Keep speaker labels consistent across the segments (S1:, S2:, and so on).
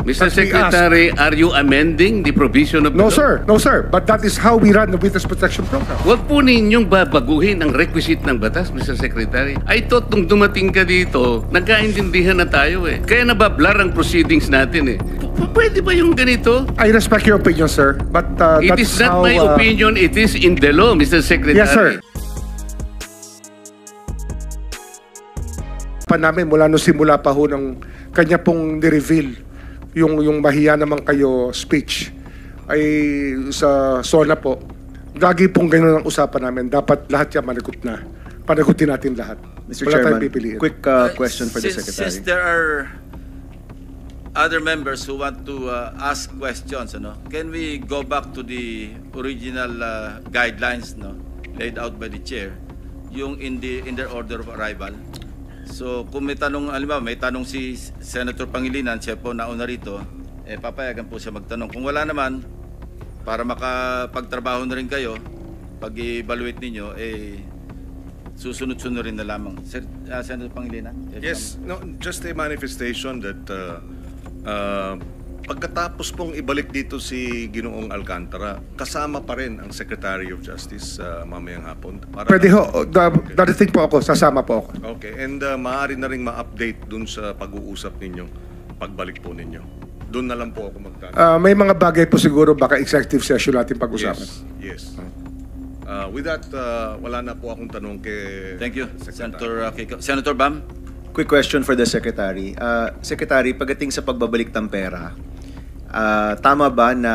S1: Mr.
S2: But we
S1: Secretary, are you amending the provision of the
S2: No,
S1: law?
S2: sir. No, sir. But that is how we run the Witness Protection Program.
S1: Huwag po ninyong babaguhin ang requisite ng batas, Mr. Secretary. I thought nung dumating ka dito, nagkaintindihan na tayo eh. Kaya nabablar ang proceedings natin eh. Pwede ba yung ganito?
S2: I respect your opinion, sir. But
S1: It
S2: that's
S1: is not
S2: how,
S1: my opinion, it is in the law, Mr. Secretary.
S2: Yes, sir. Namin mula nung simula pa ho ng kanya pong ni-reveal yung mahiya naman kayo speech ay sa SONA po. Lagi pong ganun ang usapan namin. Dapat lahat yan managot na. Panagutin natin lahat.
S3: Mr.
S2: Wala tayong
S3: Chairman,
S2: pipiliin.
S3: quick question for the Secretary.
S4: Since there are other members who want to ask questions, can we go back to the original guidelines laid out by the chair, yung in their order of arrival? So kung may tanong, may tanong si Senator Pangilinan, siya po nauna rito, papayagan po siya magtanong. Kung wala naman, para makapagtrabaho na rin kayo, pag-evaluate ninyo, susunod-sunod rin na lamang. Senator Pangilinan?
S5: Yes, no, just a manifestation that pagkatapos pong ibalik dito si Ginoong Alcantara, kasama pa rin ang Secretary of Justice mamayang hapon.
S2: Pwede ho, darating po ako, sasama po ako.
S5: Okay, and maaari na rin ma-update dun sa pag-uusap ninyo, pagbalik po ninyo. Doon na lang po ako magtanong.
S2: May mga bagay po siguro baka executive session natin pag-usapan.
S5: Yes. With that, wala na po akong tanong kay...
S4: Thank you, Senator Bam.
S3: Quick question for the Secretary. Secretary, pagdating sa pagbabalik ng pera, tama ba na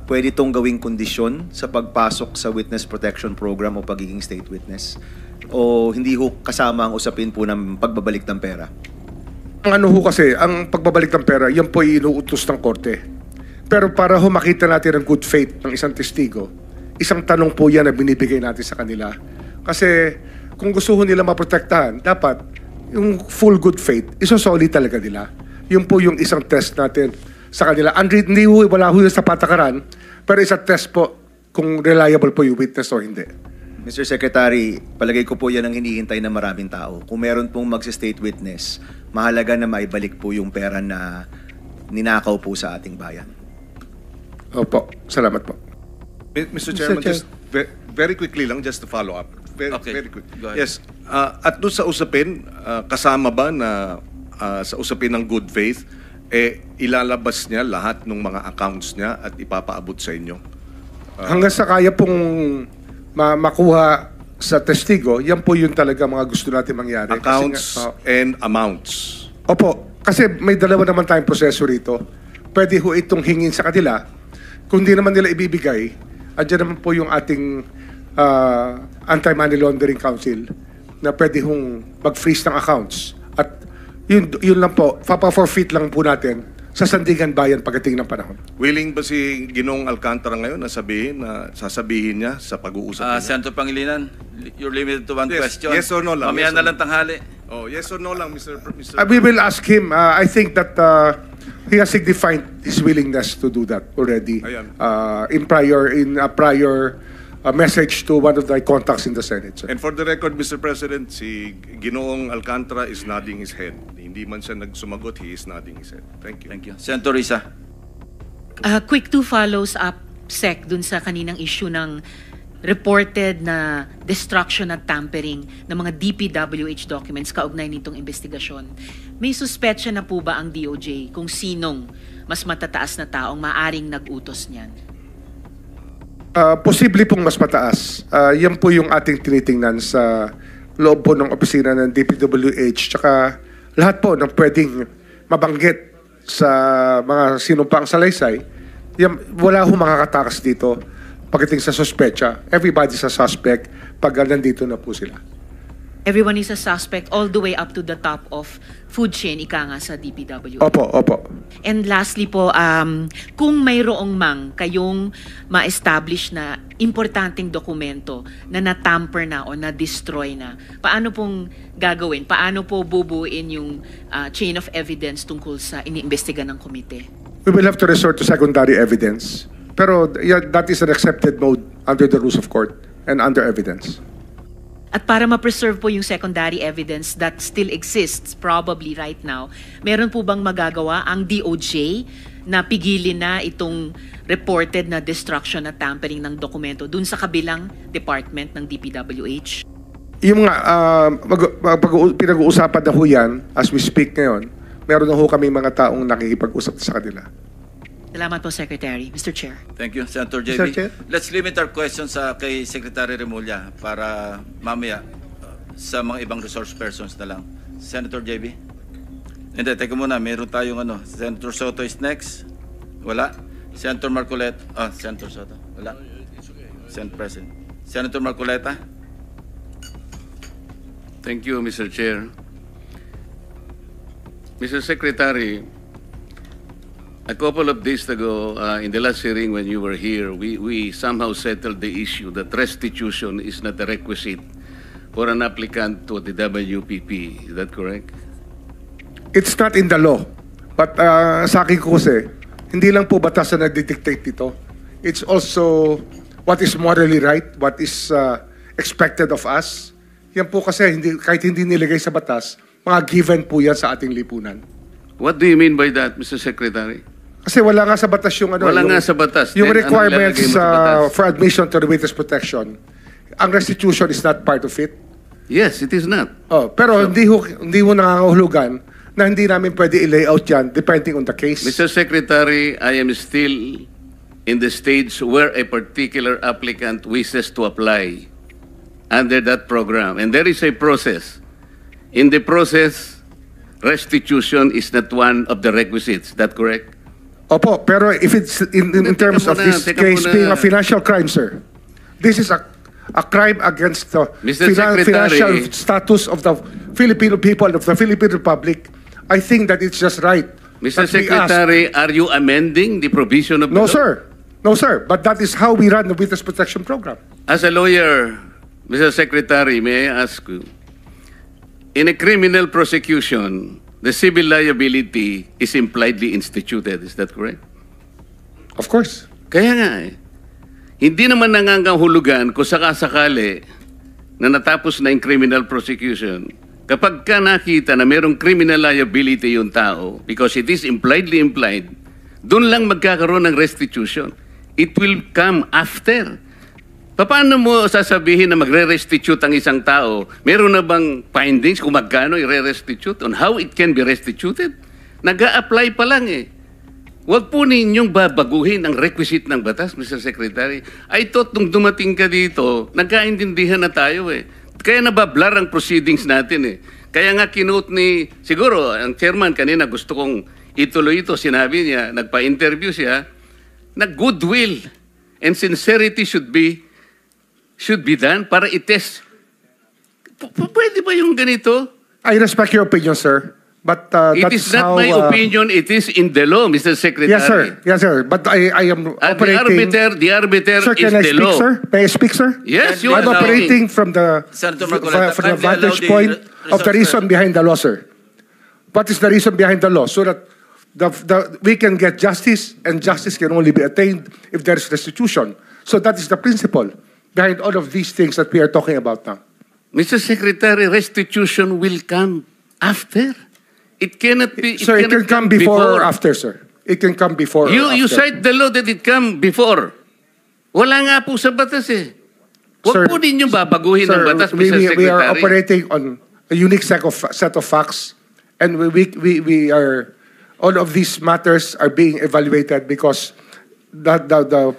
S3: pwede itong gawing kondisyon sa pagpasok sa Witness Protection Program o pagiging state witness? O hindi ho kasama ang usapin po ng pagbabalik ng pera?
S2: Ang ano ho kasi, ang pagbabalik ng pera, yan po inuutos ng korte. Pero para ho makita natin ang good faith ng isang testigo, isang tanong po yan na binibigay natin sa kanila. Kasi kung gusto ho nila maprotektahan, dapat yung full good faith, isosolid talaga nila. Yun po yung isang test natin sa kanila. Hindi ho, wala ho sa patakaran, pero isang test po kung reliable po yung witness o hindi.
S3: Mr. Secretary, palagay ko po yan ang hinihintay ng maraming tao. Kung meron pong mag-state witness, mahalaga na maibalik po yung pera na ninakaw po sa ating bayan.
S2: Opo, salamat po.
S5: Mr. Chairman, just very quickly lang, just to follow up. Very quick. Yes, at doon sa usapin, kasama ba na sa usapin ng good faith, ilalabas niya lahat ng mga accounts niya at ipapaabot sa inyo?
S2: Hanggang sa kaya pong makuha sa testigo, yan po yung talaga mga gusto natin mangyari.
S5: Accounts and amounts.
S2: Opo, kasi may dalawa naman tayong proseso rito. Pwede ho itong hingin sa kanila. Kung di naman nila ibibigay, andyan naman po yung ating Anti-Money Laundering Council na pwede hong mag-freeze ng accounts. At yun lang po, papa-forfeit lang po natin sa Sandigan Bayan pagdating ng panahon.
S5: Willing ba si Ginoong Alcantara ngayon na sasabihin niya sa pag-uusap niya?
S4: Senator Pangilinan, you're limited to one question.
S5: Yes or no lang.
S4: Mamaya na lang tanghali.
S5: Oh, yes or no lang, Mr.
S2: We will ask him. I think that he has signified his willingness to do that already in a prior message to one of the contacts in the Senate. Sir.
S5: And for the record, Mr. President, si Ginoong Alcantara is nodding his head. Hindi man siya nagsumagot, he is nodding his head. Thank you.
S4: Thank you. Senator Risa.
S6: Quick two follows up, Sec, dun sa kaninang issue ng reported na destruction at tampering ng mga DPWH documents kaugnay nitong investigasyon. May suspetsya na po ba ang DOJ kung sinong mas matataas na taong maaring nag-utos niyan?
S2: Posible pong mas mataas. Yan po yung ating tinitingnan sa loob po ng opisina ng DPWH. Tsaka lahat po ng pwedeng mabanggit sa mga sinumpang salaysay, wala ho makakatakas dito pagdating sa suspetsa. Everybody's a suspect pag nandito na po sila.
S6: Everyone is a suspect all the way up to the top of food chain, ika nga sa DPWH.
S2: Opo, opo.
S6: And lastly po, kung mayroong mang kayong ma-establish na importanteng dokumento na natamper na o na-destroy na, paano pong gagawin? Paano po bubuin yung chain of evidence tungkol sa iniimbestiga ng komite?
S2: We will have to resort to secondary evidence. Pero that is an accepted mode under the rules of court and under evidence.
S6: At para ma-preserve po yung secondary evidence that still exists probably right now, meron po bang magagawa ang DOJ na pigilin na itong reported na destruction at tampering ng dokumento dun sa kabilang department ng DPWH?
S2: Yung pinag-uusapan na ho yan, as we speak ngayon, meron na ho kami mga taong nakikipag-usap sa kanila.
S6: Salamat po, Secretary. Mr. Chair.
S4: Thank you, Senator JB.
S2: Mr. Chair?
S4: Let's limit our questions kay Secretary Remulla para mamaya sa mga ibang resource persons na lang. Senator JB? Hindi, teka muna. Meron tayong Senator Soto is next. Wala. Senator Marcoleta. Senator Soto. Wala. Senator President. Senator Marcoleta?
S1: Thank you, Mr. Chair. Mr. Secretary, a couple of days ago, in the last hearing when you were here, we somehow settled the issue that restitution is not a requisite for an applicant to the WPP. Is that correct?
S2: It's not in the law. But sa akin ko kasi, hindi lang po batas na nagdidictate dito. It's also what is morally right, what is expected of us. Yan po kasi, kahit hindi nilagay sa batas, mga given po yan sa ating lipunan.
S1: What do you mean by that, Mr. Secretary?
S2: Kasi wala nga sa batas yung
S1: Wala nga sa batas.
S2: Yung
S1: Then,
S2: requirements
S1: ilalagay mo sa batas?
S2: for admission to the witness protection. Ang restitution is not part of it.
S1: Yes, it is not.
S2: Pero hindi mo nangangahulugan na hindi namin pwede i-layout yan depending on the case.
S1: Mr. Secretary, I am still in the stage where a particular applicant wishes to apply under that program. And there is a process. In the process, restitution is not one of the requisites. Is that correct?
S2: Opo, pero if it's in terms of this case being a financial crime, sir, this is a crime against the
S1: Mr. Secretary,
S2: financial status of the Filipino people, of the Philippine Republic. I think that it's just right.
S1: Mr.
S2: that we
S1: Secretary, are you amending the provision of the
S2: No,
S1: law?
S2: sir. No, sir. But that is how we run the witness protection program.
S1: As a lawyer, Mr. Secretary, may I ask you, in a criminal prosecution, the civil liability is impliedly instituted. Is that correct?
S2: Of course.
S1: Kaya nga hindi naman nangangahulugan kung sakasakali na natapos na yung criminal prosecution. Kapag ka nakita na mayroong criminal liability yung tao, because it is impliedly implied, doon lang magkakaroon ng restitution. It will come after. Paano mo sasabihin na magre-restitute ang isang tao? Meron na bang findings kung magkano i-restitute on how it can be restituted? Nag-a-apply pa lang eh. Huwag po ninyong babaguhin ang requisite ng batas, Mr. Secretary. I thought nung dumating ka dito, nagkaintindihan na tayo eh. Kaya nabablar ang proceedings natin eh. Kaya nga kinote ni, siguro, ang chairman kanina gusto kong ituloy ito. Sinabi niya, nagpa-interview siya, na goodwill and sincerity should be done para itest. Pwede ba yung ganito?
S2: I respect your opinion, sir. But
S1: It
S2: that's
S1: is not
S2: how,
S1: my opinion, it is in the law, Mr. Secretary.
S2: Yes, sir. Yes, sir. But I am operating...
S1: The arbiter
S2: Sir,
S1: is
S2: can I
S1: the
S2: speak,
S1: law.
S2: sir? May I speak, sir?
S1: Yes, you
S2: I'm
S1: are
S2: operating from the
S4: Senator Marcoleta,
S2: from the
S4: kindly allow
S2: vantage
S4: the
S2: point of the
S4: resource
S2: reason behind the law, sir. What is the reason behind the law? So that we can get justice, and justice can only be attained if there is restitution. So that is the principle behind all of these things that we are talking about now.
S1: Mr. Secretary, restitution will come after. It cannot be.
S2: Sir, it can come before or after, sir. It can come before or after.
S1: You cite the law that it come before. Wala nga po sa batas eh. Huwag po ninyong babaguhin ang batas, Mr. Secretary.
S2: We are operating on a unique set of facts, and we are, all of these matters are being evaluated because the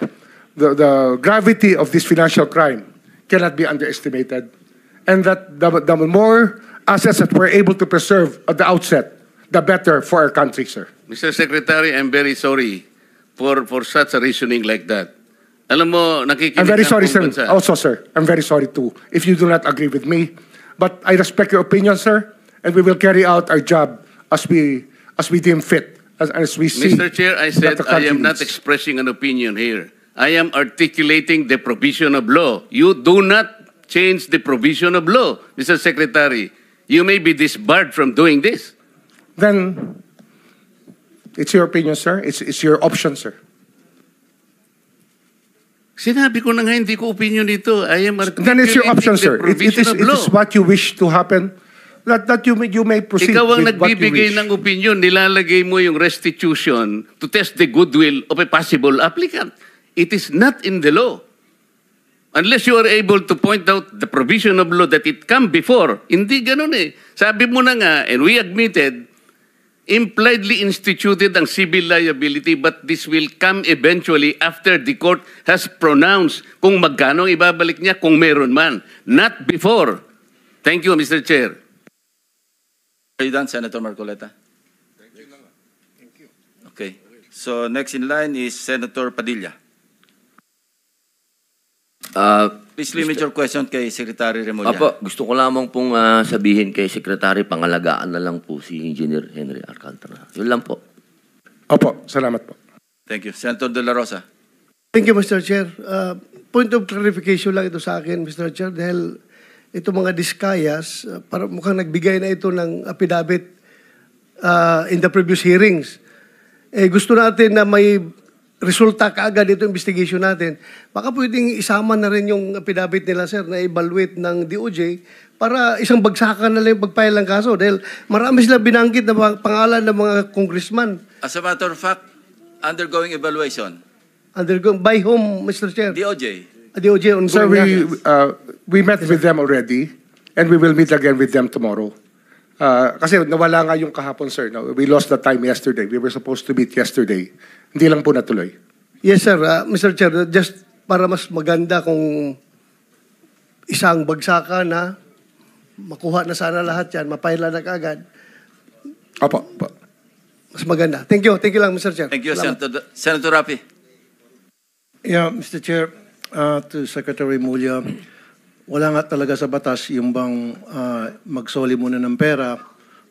S2: gravity of this financial crime cannot be underestimated, and that the more assets that we're able to preserve at the outset, the better for our country, sir.
S1: Mr. Secretary, I'm very sorry for such a reasoning like that. Alam mo, nakikinig
S2: I'm very
S1: ang
S2: sorry,
S1: buong
S2: sir.
S1: bansa.
S2: Also, sir, I'm very sorry too if you do not agree with me. But I respect your opinion, sir, and we will carry out our job as we deem fit, as we see.
S1: Mr. Chair, I
S2: that
S1: said
S2: the
S1: I
S2: country
S1: am not
S2: needs.
S1: expressing an opinion here. I am articulating the provision of law. You do not change the provision of law, Mr. Secretary. You may be disbarred from doing this.
S2: Then it's your opinion, sir. It's your option, sir.
S1: Sinabi ko na nga, hindi ko opinion ito. I am
S2: Then it's your option, sir.
S1: articulating the provision of
S2: It
S1: law.
S2: is what you wish to happen. That you may proceed
S1: Ikaw ang
S2: with what you
S1: nagbibigay
S2: wish.
S1: ng opinion, nilalagay mo yung restitution to test the goodwill of a possible applicant. It is not in the law. Unless you are able to point out the provision of law that it come before. Hindi ganun eh. Sabi mo na nga, and we admitted, impliedly instituted ang civil liability, but this will come eventually after the court has pronounced kung magkano ang ibabalik niya kung meron man. Not before. Thank you, Mr. Chair.
S4: Are you done, Senator Marcoleta? Thank you. Okay. So next in line is Senator Padilla. Please limit your question kay Secretary Remulla.
S7: Apo, gusto ko lamang pong sabihin kay Secretary, pangalagaan na lang po si Engineer Henry Alcantara. Yun lang po.
S2: Opo, salamat po.
S4: Thank you. Senator De La Rosa.
S8: Thank you, Mr. Chair. Point of clarification lang ito sa akin, Mr. Chair, dahil ito mga diskayas, para mukhang nagbigay na ito ng affidavit in the previous hearings. Gusto natin na may resulta kaagad ito investigation natin. Baka pwedeng isama na rin yung affidavit nila, sir, na evaluate ng DOJ para isang bagsakan na lang yung pagpile ng kaso. Dahil marami sila binanggit na pangalan ng mga congressman.
S4: As a matter of fact, undergoing evaluation.
S8: By whom, Mr. Chair?
S4: DOJ.
S8: DOJ ongoing.
S2: Sir,
S8: na.
S2: we met with them already, and we will meet again with them tomorrow. Kasi nawala nga yung kahapon, sir. No? We lost the time yesterday. We were supposed to meet yesterday. Hindi lang po natuloy.
S8: Yes, sir. Mr. Chair, just para mas maganda kung isang bagsakan na makuha na sana lahat yan, mapaila na kaagad.
S2: Opo.
S8: Mas maganda. Thank you. Thank you lang, Mr. Chair.
S4: Thank you,
S8: Salamat.
S4: Senator Rapi.
S9: Yeah, Mr. Chair, to Secretary Mulya, wala nga talaga sa batas yung bang magsoli muna ng pera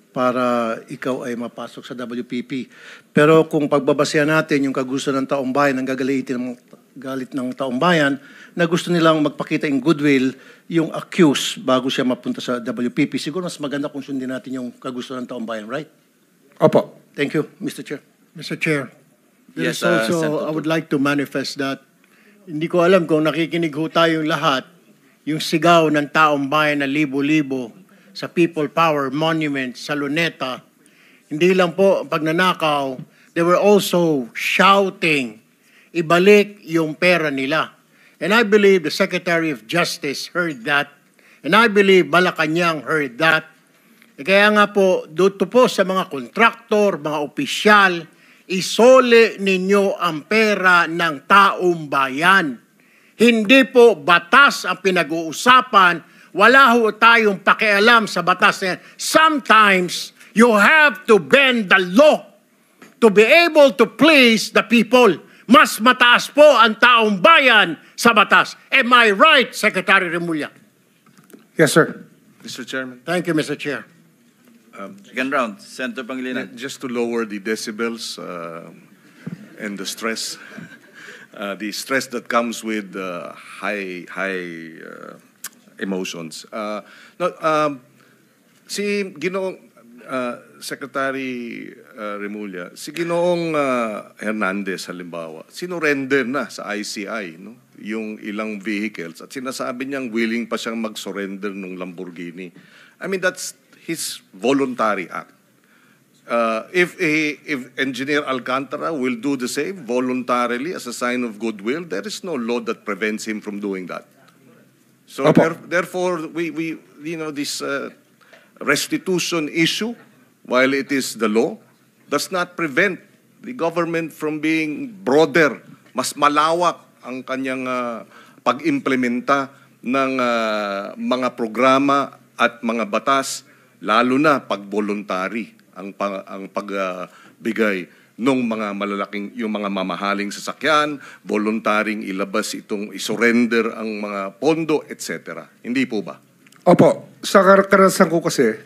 S9: para ikaw ay mapasok sa WPP. Pero kung pagbabasehan natin yung kagusto ng taong bayan, ang galit ng taong bayan, na gusto nilang magpakita in goodwill yung accused bago siya mapunta sa WPP, siguro mas maganda kung sundin natin yung kagusto ng taong bayan, right?
S2: Opo.
S9: Thank you, Mr. Chair.
S10: Mr. Chair, there
S4: Yes,
S10: is also,
S4: Senator
S10: I would like to manifest that hindi ko alam kung nakikinig ho tayong lahat, yung sigaw ng taong bayan na libo-libo sa People Power Monument sa Luneta, hindi lang po pagnanakaw, they were also shouting, ibalik yung pera nila. And I believe the Secretary of Justice heard that, and I believe Malacanang heard that. Kaya nga po, dito po sa mga kontraktor, mga opisyal, isole ninyo ang pera ng taong bayan. Hindi po batas ang pinag-uusapan. Wala ho tayong pakialam sa batas na yan. Sometimes, you have to bend the law to be able to please the people. Mas mataas po ang taong bayan sa batas. Am I right, Secretary Remulla?
S2: Yes, sir.
S5: Mr. Chairman,
S10: Thank you, Mr. Chair.
S4: Second round, Senator Pangilinan.
S5: just to lower the decibels and the stress, the stress that comes with high emotions. Si Ginoong Secretary Remulla, si Ginoong Hernandez halimbawa, sinurrender na sa ICI, no? Yung ilang vehicles at sinasabi niyang willing pa siyang mag-surrender ng Lamborghini. I mean, that's his voluntary act. If Engineer Alcantara will do the same voluntarily as a sign of goodwill, there is no law that prevents him from doing that. So therefore, we this restitution issue, while it is the law, does not prevent the government from being broader, mas malawak ang kanyang pag-implementa ng mga programa at mga batas, lalo na pag voluntary ang pagbigay ng mga malalaking, yung mga mamahaling sasakyan, voluntaring ilabas itong isurrender ang mga pondo, etc. Hindi po ba?
S2: Opo. Sa karanasan ko kasi,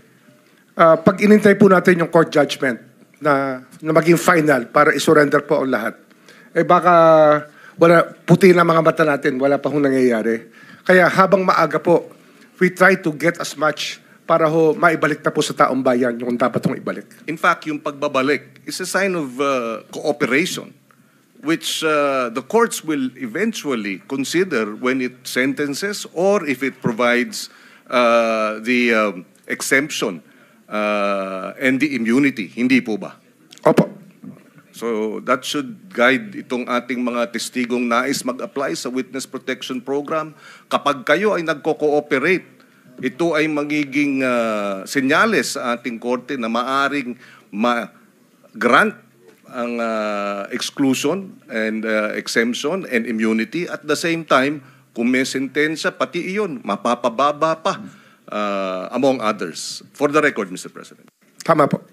S2: pag inintay po natin yung court judgment na maging final para isurrender po ang lahat, baka puti na mga mata natin, wala pa hong nangyayari. Kaya habang maaga po, we try to get as much para maibalik na po sa taong bayan yung dapat hong ibalik.
S5: In fact, yung pagbabalik is a sign of cooperation which the courts will eventually consider when it sentences or if it provides the exemption and the immunity. Hindi po ba?
S2: Opo.
S5: So that should guide itong ating mga testigong nais mag-apply sa Witness Protection Program. Kapag kayo ay nagko-cooperate, ito ay magiging senyales sa ating korte na maaring ma-grant ang exclusion and exemption and immunity. At the same time, kung may sentensya, pati iyon, mapapababa pa among others. For the record, Mr. President.
S2: Tama po.